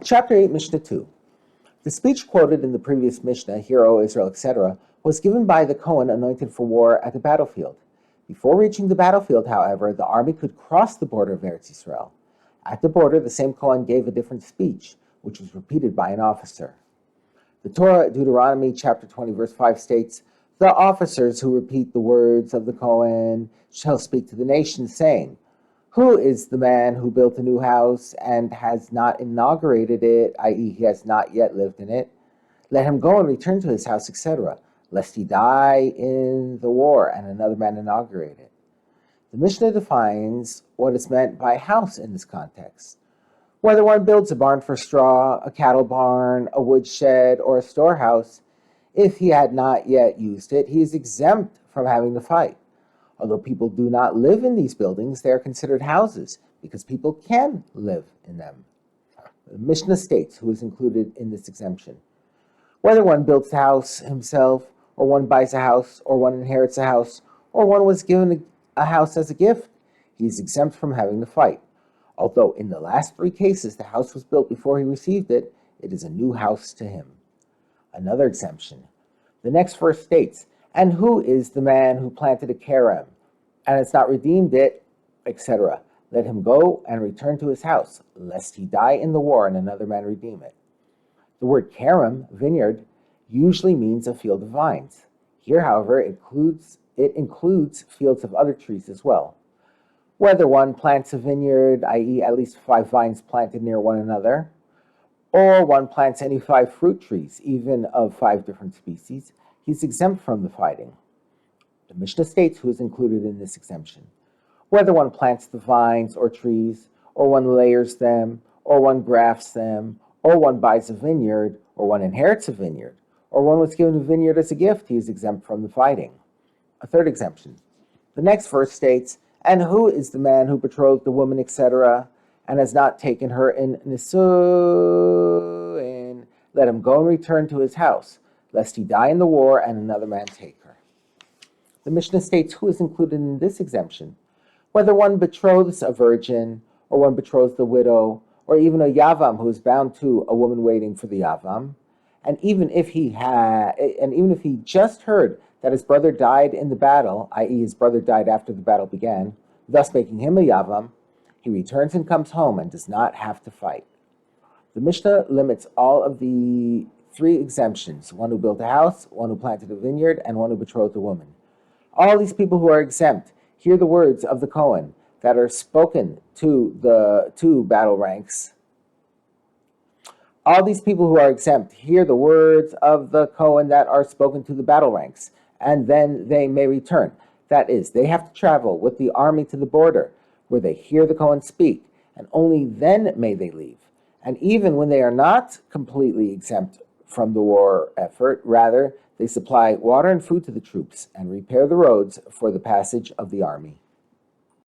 Chapter 8, Mishnah 2. The speech quoted in the previous Mishnah, "Hear, O Israel," etc., was given by the Kohen anointed for war at the battlefield. Before reaching the battlefield, however, the army could cross the border of Eretz Yisrael. At the border, the same Kohen gave a different speech, which was repeated by an officer. The Torah, Deuteronomy chapter 20, verse 5 states, "The officers who repeat the words of the Kohen shall speak to the nation, saying, Who is the man who built a new house and has not inaugurated it, i.e., he has not yet lived in it? Let him go and return to his house, etc., lest he die in the war and another man inaugurate it." The Mishnah defines what is meant by house in this context. Whether one builds a barn for straw, a cattle barn, a woodshed, or a storehouse, if he had not yet used it, he is exempt from having to fight. Although people do not live in these buildings, they are considered houses because people can live in them. The Mishnah states who is included in this exemption. Whether one builds the house himself, or one buys a house, or one inherits a house, or one was given a house as a gift, he is exempt from having to fight. Although in the last three cases the house was built before he received it, it is a new house to him. Another exemption. The next verse states, "And who is the man who planted a kerem and has not redeemed it, etc.? Let him go and return to his house, lest he die in the war and another man redeem it." The word kerem, vineyard, usually means a field of vines. Here, however, it includes fields of other trees as well. Whether one plants a vineyard, i.e. at least 5 vines planted near one another, or one plants any 5 fruit trees, even of 5 different species, he's exempt from the fighting. The Mishnah states who is included in this exemption. Whether one plants the vines or trees, or one layers them, or one grafts them, or one buys a vineyard, or one inherits a vineyard, or one was given a vineyard as a gift, he is exempt from the fighting. A third exemption. The next verse states, "And who is the man who betrothed the woman, etc., and has not taken her in nisuin? Let him go and return to his house, lest he die in the war and another man take her." The Mishnah states who is included in this exemption. Whether one betroths a virgin, or one betroths the widow, or even a yavam who is bound to a woman waiting for the yavam, and even if he just heard that his brother died in the battle, i.e. his brother died after the battle began, thus making him a yavam, he returns and comes home and does not have to fight. The Mishnah limits all of the 3 exemptions, one who built a house, one who planted a vineyard, and one who betrothed a woman. All these people who are exempt hear the words of the Kohen that are spoken to the 2 battle ranks. All these people who are exempt hear the words of the Kohen that are spoken to the battle ranks, and then they may return. That is, they have to travel with the army to the border, where they hear the Kohen speak, and only then may they leave. And even when they are not completely exempt from the war effort, rather, they supply water and food to the troops and repair the roads for the passage of the army.